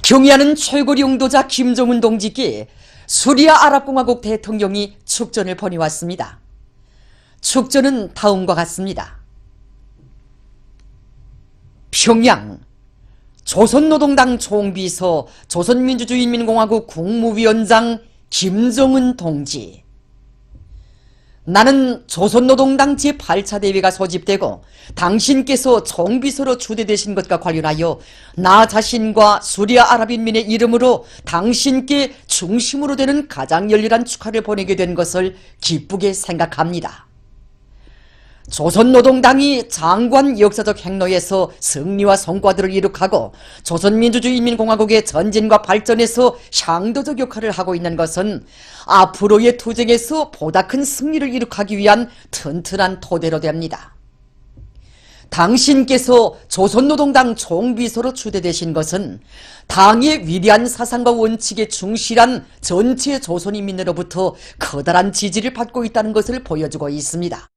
경의하는 최고領導자 김정은 동지께 수리아 아랍공화국 대통령이 축전을 보내왔습니다. 축전은 다음과 같습니다. 평양 조선노동당 총비서 조선민주주의인민공화국 국무위원장 김정은 동지. 나는 조선노동당 제8차 대회가 소집되고 당신께서 총비서로 추대되신 것과 관련하여 나 자신과 수리아 아랍인민의 이름으로 당신께 중심으로 되는 가장 열렬한 축하를 보내게 된 것을 기쁘게 생각합니다. 조선노동당이 장관 역사적 행로에서 승리와 성과들을 이룩하고 조선민주주의인민공화국의 전진과 발전에서 향도적 역할을 하고 있는 것은 앞으로의 투쟁에서 보다 큰 승리를 이룩하기 위한 튼튼한 토대로 됩니다. 당신께서 조선노동당 총비서로 추대되신 것은 당의 위대한 사상과 원칙에 충실한 전체 조선인민으로부터 커다란 지지를 받고 있다는 것을 보여주고 있습니다.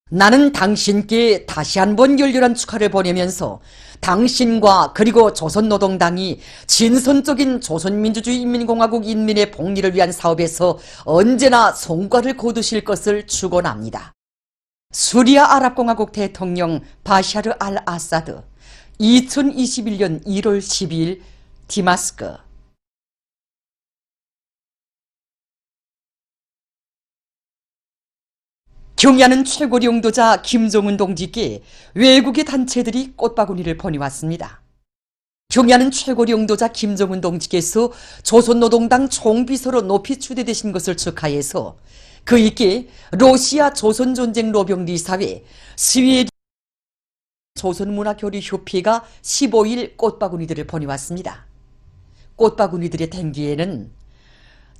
나는 당신께 다시 한번 열렬한 축하를 보내면서 당신과 그리고 조선노동당이 진선적인 조선민주주의인민공화국 인민의 복리를 위한 사업에서 언제나 성과를 거두실 것을 축원합니다. 수리아 아랍공화국 대통령 바샤르 알 아사드 2021년 1월 12일 디마스크. 경의하는 최고領導자 김정은 동지께 외국의 단체들이 꽃바구니를 보내왔습니다. 경의하는 최고領導자 김정은 동지께서 조선노동당 총비서로 높이 추대되신 것을 축하해서 그에게 러시아 조선전쟁 로병리사회 스웨덴 조선문화교류협회가 15일 꽃바구니들을 보내왔습니다. 꽃바구니들의 댕기에는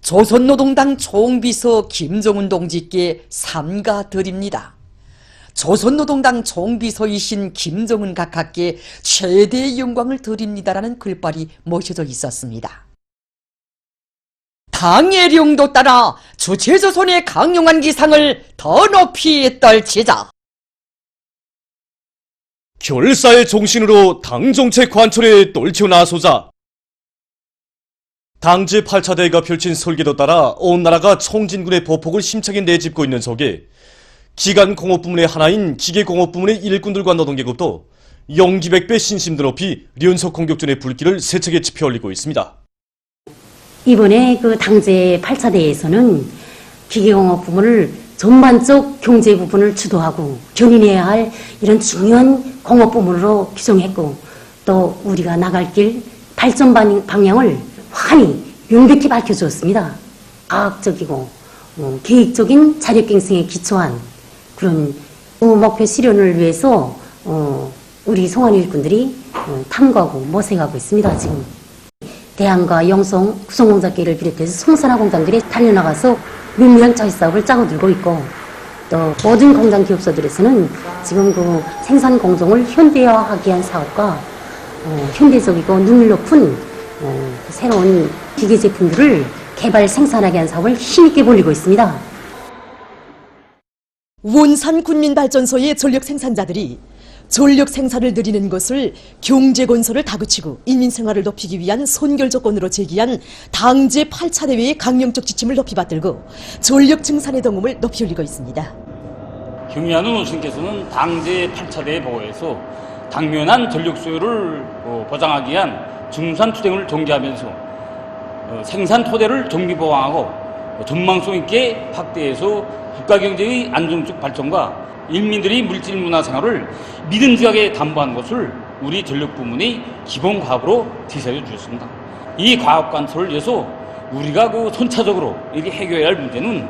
조선노동당 총비서 김정은 동지께 삼가드립니다. 조선노동당 총비서이신 김정은 각하께 최대의 영광을 드립니다라는 글발이 모셔져 있었습니다. 당의 령도 따라 주체조선의 강용한 기상을 더 높이 떨치자. 결사의 정신으로 당정책 관철에 떨쳐 나서자. 당 제8차 대회가 펼친 설계도 따라 온 나라가 청진군의 보폭을 심차게 내짚고 있는 속에 기간공업 부문의 하나인 기계공업 부문의 일꾼들과 노동계급도 영기백배 신심도 높이 연속 공격전의 불길을 세차게 지펴올리고 있습니다. 이번에 그 당제 8차 대회에서는 기계공업 부문을 전반적 경제 부분을 주도하고 견인해야 할 이런 중요한 공업 부문으로 규정했고 또 우리가 나갈 길 발전 방향을 환히 명백히 밝혀주었습니다. 과학적이고 계획적인 자력갱생에 기초한 그런 목표 실현을 위해서 우리 송환 일꾼들이 탐구하고 모색하고 있습니다. 지금 대한과 영송 구성공작계를 비롯해서 송산화 공장들이 달려나가서 면밀한 저희 사업을 짜고 들고 있고 또 모든 공장 기업소들에서는 지금 그 생산 공정을 현대화하기 위한 사업과 현대적이고 능률 높은 새로운 기계 제품들을 개발 생산하기 위한 사업을 힘있게 벌이고 있습니다. 원산군민발전소의 전력 생산자들이 전력 생산을 늘리는 것을 경제건설을 다그치고 인민생활을 높이기 위한 선결조건으로 제기한 당제 8차 대회의 강령적 지침을 높이 받들고 전력 증산의 동음을 높이 올리고 있습니다. 경의하는 원수님께서는 당제 8차 대회 보고에서 당면한 전력 수요를 보장하기 위한 중산 투쟁을 전개하면서 생산 토대를 정비 보강하고 전망성 있게 확대해서 국가 경제의 안정적 발전과 인민들의 물질 문화 생활을 믿음직하게 담보한 것을 우리 전력 부문의 기본 과업으로 제시해 주셨습니다. 이 과업 관철을 위해서 우리가 그 선차적으로 이렇게 해결해야 할 문제는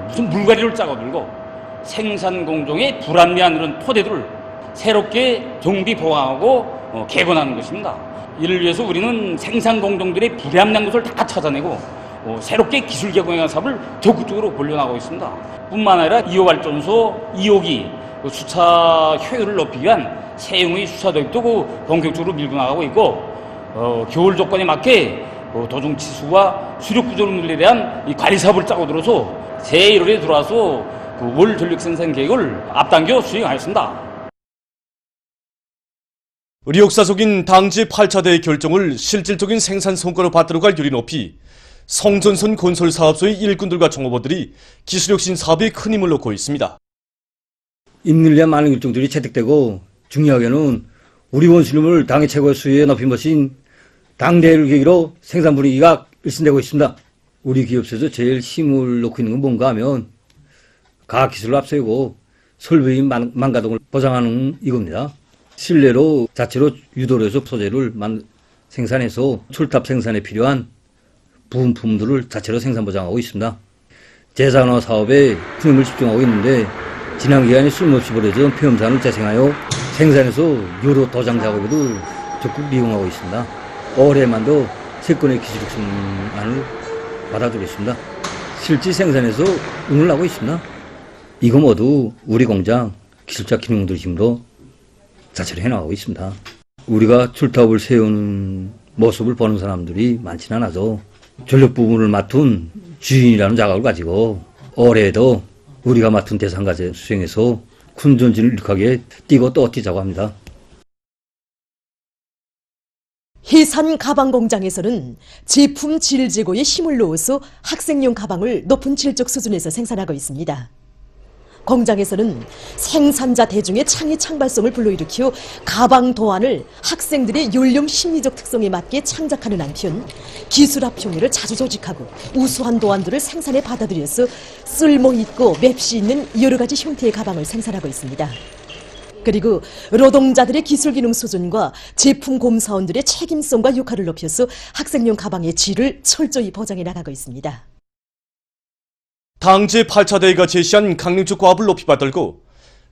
무슨 물갈이를 짜고 들고 생산 공정의 불합리한 이런 토대들을 새롭게 정비 보강하고 개건하는 것입니다. 이를 위해서 우리는 생산 공정들의 불합리한 것을 다 찾아내고 새롭게 기술 개공의 사업을 적극적으로 벌려나가고 있습니다. 뿐만 아니라 2호 발전소 2호기 수차 효율을 높이기 위한 세용의 수차 도입도 본격적으로 밀고 나가고 있고 겨울 조건에 맞게 도중 치수와 수력 구조를 늘리에 대한 이 관리 사업을 짜고 들어서 새해 1월에 들어와서 월 전력 생산 계획을 앞당겨 수행하였습니다. 우리 역사적인 당제 8차대의 결정을 실질적인 생산 성과로 받들어갈 요리 높이 성전선 건설 사업소의 일꾼들과 종업원들이 기술혁신 사업에 큰 힘을 놓고 있습니다. 인민을 위한 많은 일정들이 채택되고 중요하게는 우리 원수님을 당의 최고의 수위에 높인 것인 당대회를 계기로 생산 분위기가 일신되고 있습니다. 우리 기업에서 제일 힘을 놓고 있는 건 뭔가 하면 과학기술을 앞세우고 설비의 망가동을 보장하는 이겁니다. 실내로 자체로 유도를 해서 소재를 생산해서 출탑 생산에 필요한 부품들을 자체로 생산 보장하고 있습니다. 재산화 사업에 큰 힘을 집중하고 있는데 지난 기간에 쓸모없이 버려진 폐염산을 재생하여 생산해서 유로 도장 작업에도 적극 이용하고 있습니다. 올해만도 3건의 기술혁신안을 받아들였습니다. 실제 생산에서 운을 나고 있습니다. 이거 모두 우리 공장 기술자 기능들 힘으로 자체로 해나가고 있습니다. 우리가 출탑을 세우는 모습을 보는 사람들이 많지는 않아서 전력 부분을 맡은 주인이라는 자각을 가지고 올해에도 우리가 맡은 대상과제 수행해서 큰 전진을 일으키게 뛰고 또 뛰자고 합니다. 해산 가방 공장에서는 제품 질 제고에 힘을 놓아서 학생용 가방을 높은 질적 수준에서 생산하고 있습니다. 공장에서는 생산자 대중의 창의 창발성을 불러일으켜 가방 도안을 학생들의 연령 심리적 특성에 맞게 창작하는 한편 기술합총회를 자주 조직하고 우수한 도안들을 생산해 받아들여서 쓸모있고 맵시 있는 여러 가지 형태의 가방을 생산하고 있습니다. 그리고 노동자들의 기술기능 수준과 제품 곰사원들의 책임성과 역할을 높여서 학생용 가방의 질을 철저히 보장해 나가고 있습니다. 당제 8차대회가 제시한 강릉쪽 과업을 높이 받들고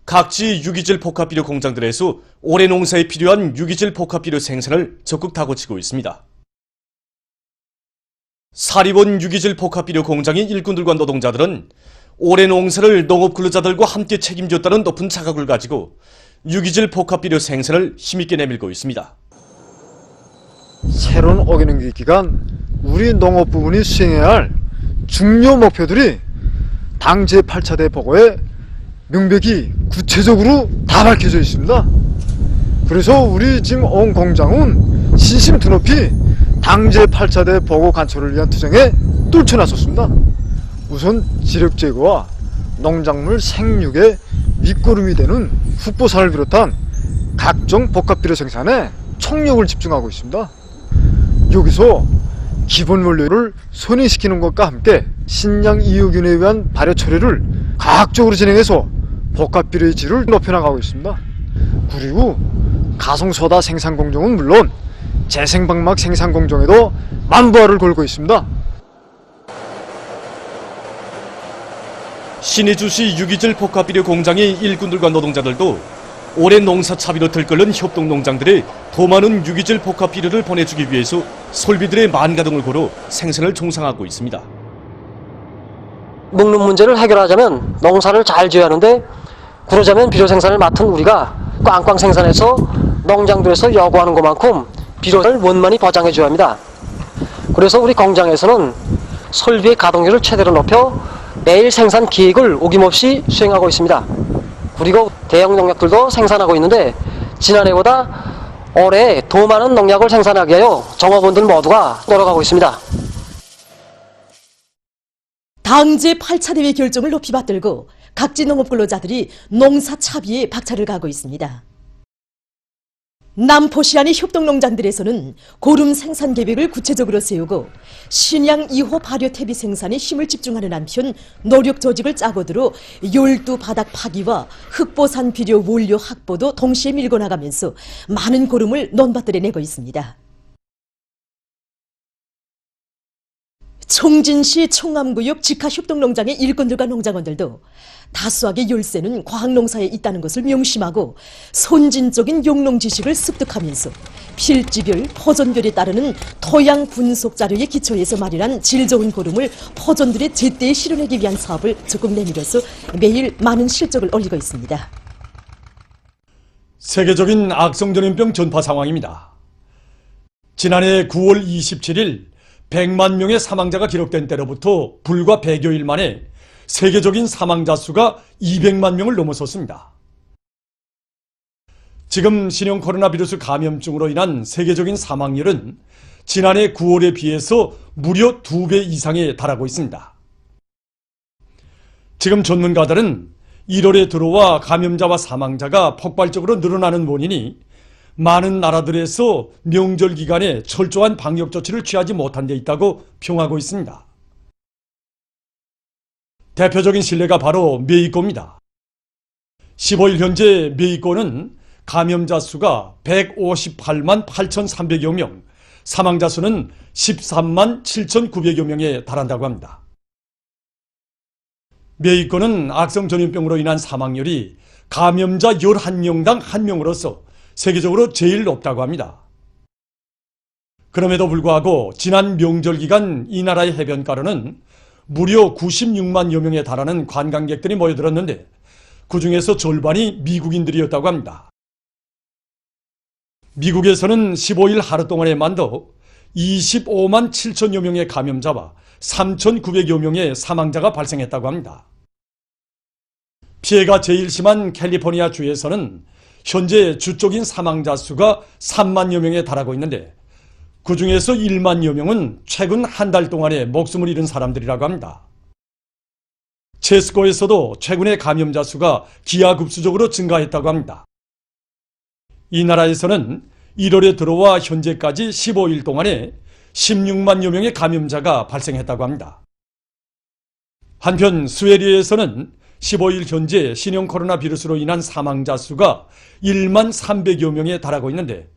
각지 유기질 복합비료 공장들에서 올해 농사에 필요한 유기질 복합비료 생산을 적극 다고치고 있습니다. 사리원 유기질 복합비료 공장의 일꾼들과 노동자들은 올해 농사를 농업근로자들과 함께 책임졌다는 높은 자각을 가지고 유기질 복합비료 생산을 힘있게 내밀고 있습니다. 새로운 어기능기 기간 우리 농업 부문이 수행해야 할 중요 목표들이 당 제8차대 보고에 명백히 구체적으로 다 밝혀져 있습니다. 그래서 우리 지금 온 공장은 신심 드높이 당 제8차대 보고 간철을 위한 투쟁에 뚫쳐나섰습니다. 우선 지력 제거와 농작물 생육의 밑거름이 되는 흑보산을 비롯한 각종 복합비료 생산에 총력을 집중하고 있습니다. 여기서 기본 원료를 선행시키는 것과 함께 신양 이유균에 의한 발효 처리를 과학적으로 진행해서 복합비료의 질을 높여나가고 있습니다. 그리고 가성소다 생산 공정은 물론 재생방막 생산 공정에도 만부화를 걸고 있습니다. 신의주시 유기질 복합비료 공장의 일꾼들과 노동자들도 올해 농사 차비로 들끓는 협동농장들에 더 많은 유기질 복합비료를 보내주기 위해서 설비들의 만가동을 걸어 생산을 종상하고 있습니다. 먹는 문제를 해결하자면 농사를 잘 지어야 하는데 그러자면 비료 생산을 맡은 우리가 꽝꽝 생산해서 농장들에서 요구하는 것만큼 비료를 원만히 보장해 줘야 합니다. 그래서 우리 공장에서는 설비의 가동률을 최대로 높여 매일 생산 기획을 어김없이 수행하고 있습니다. 그리고 대형 농약들도 생산하고 있는데 지난해보다 올해 더 많은 농약을 생산하기 위하여 종업원들 모두가 노력하고 있습니다. 당제 8차 대회 결정을 높이 받들고 각지 농업근로자들이 농사 차비에 박차를 가하고 있습니다. 남포시안의 협동농장들에서는 고름 생산 계획을 구체적으로 세우고 신양 2호 발효 퇴비 생산에 힘을 집중하는 한편 노력 조직을 짜고 들어 열두 바닥 파기와 흑보산 비료 원료 확보도 동시에 밀고 나가면서 많은 고름을 논밭들에 내고 있습니다. 총진시 총암구역 직하협동농장의 일꾼들과 농장원들도 다수하게 열쇠는 과학농사에 있다는 것을 명심하고 선진적인 용농 지식을 습득하면서 필지별, 포전별에 따르는 토양 분석 자료에 기초해서 마련한 질 좋은 고름을 포전들의 제때에 실현하기 위한 사업을 적극 내밀어서 매일 많은 실적을 올리고 있습니다. 세계적인 악성전염병 전파 상황입니다. 지난해 9월 27일 100만 명의 사망자가 기록된 때로부터 불과 100여일 만에 세계적인 사망자 수가 200만 명을 넘어섰습니다. 지금 신형 코로나 비루스 감염증으로 인한 세계적인 사망률은 지난해 9월에 비해서 무려 2배 이상에 달하고 있습니다. 지금 전문가들은 1월에 들어와 감염자와 사망자가 폭발적으로 늘어나는 원인이 많은 나라들에서 명절 기간에 철저한 방역 조치를 취하지 못한 데 있다고 평하고 있습니다. 대표적인 신뢰가 바로 메xi코입니다. 15일 현재 메xi코는 감염자 수가 158만 8,300여 명, 사망자 수는 13만 7,900여 명에 달한다고 합니다. 메xi코는 악성 전염병으로 인한 사망률이 감염자 11명당 1명으로서 세계적으로 제일 높다고 합니다. 그럼에도 불구하고 지난 명절 기간 이 나라의 해변가로는 무려 96만여 명에 달하는 관광객들이 모여들었는데 그 중에서 절반이 미국인들이었다고 합니다. 미국에서는 15일 하루 동안에만도 25만 7천여 명의 감염자와 3,900여 명의 사망자가 발생했다고 합니다. 피해가 제일 심한 캘리포니아 주에서는 현재 주적인 사망자 수가 3만여 명에 달하고 있는데 그 중에서 1만여 명은 최근 한 달 동안에 목숨을 잃은 사람들이라고 합니다. 체스코에서도 최근에 감염자 수가 기하급수적으로 증가했다고 합니다. 이 나라에서는 1월에 들어와 현재까지 15일 동안에 16만여 명의 감염자가 발생했다고 합니다. 한편 스웨덴에서는 15일 현재 신형 코로나 비루스로 인한 사망자 수가 1만 300여 명에 달하고 있는데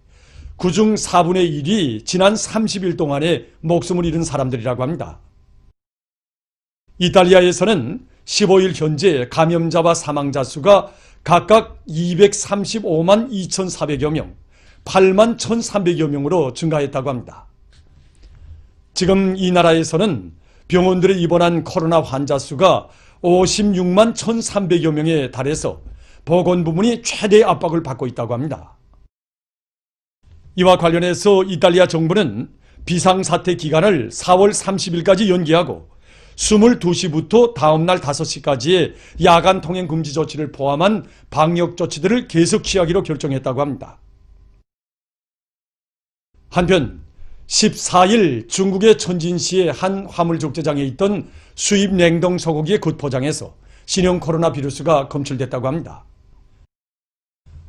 그중 4분의 1이 지난 30일 동안에 목숨을 잃은 사람들이라고 합니다. 이탈리아에서는 15일 현재 감염자와 사망자 수가 각각 235만 2,400여 명, 8만 1,300여 명으로 증가했다고 합니다. 지금 이 나라에서는 병원들에 입원한 코로나 환자 수가 56만 1,300여 명에 달해서 보건 부문이 최대 압박을 받고 있다고 합니다. 이와 관련해서 이탈리아 정부는 비상사태 기간을 4월 30일까지 연기하고 22시부터 다음날 5시까지의 야간 통행 금지 조치를 포함한 방역 조치들을 계속 취하기로 결정했다고 합니다. 한편 14일 중국의 천진시의 한 화물족제장에 있던 수입 냉동 소고기의 굿포장에서 신형 코로나 비루스가 검출됐다고 합니다.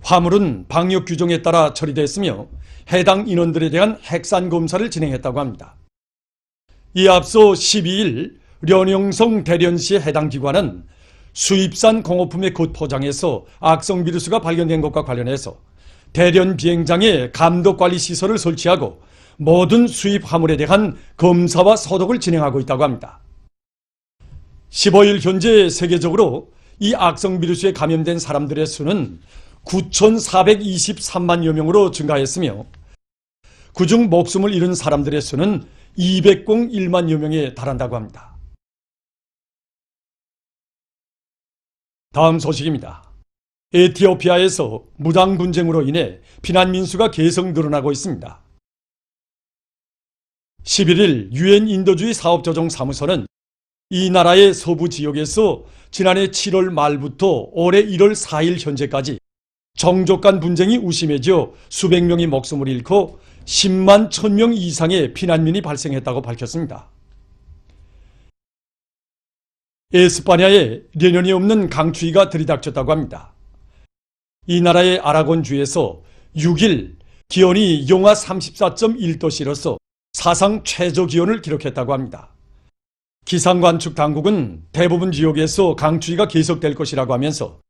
화물은 방역 규정에 따라 처리됐으며 해당 인원들에 대한 핵산 검사를 진행했다고 합니다. 이에 앞서 12일 련영성 대련시의 해당 기관은 수입산 공업품의 굿포장에서 악성 비루스가 발견된 것과 관련해서 대련 비행장에 감독관리 시설을 설치하고 모든 수입 화물에 대한 검사와 소독을 진행하고 있다고 합니다. 15일 현재 세계적으로 이 악성 비루스에 감염된 사람들의 수는 9,423만여 명으로 증가했으며 그중 목숨을 잃은 사람들의 수는 201만여 명에 달한다고 합니다. 다음 소식입니다. 에티오피아에서 무당 분쟁으로 인해 피난민 수가 계속 늘어나고 있습니다. 11일 유엔 인도주의 사업조정사무소는 이 나라의 서부 지역에서 지난해 7월 말부터 올해 1월 4일 현재까지 종족 간 분쟁이 우심해져 수백 명이 목숨을 잃고 10만 1,000명 이상의 피난민이 발생했다고 밝혔습니다. 에스파냐에 내년이 없는 강추위가 들이닥쳤다고 합니다. 이 나라의 아라곤주에서 6일 기온이 영하 34.1도씨로서 사상 최저 기온을 기록했다고 합니다. 기상관측 당국은 대부분 지역에서 강추위가 계속될 것이라고 하면서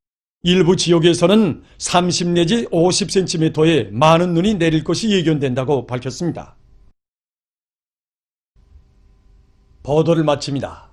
일부 지역에서는 30 내지 50cm의 많은 눈이 내릴 것이 예견된다고 밝혔습니다. 보도를 마칩니다.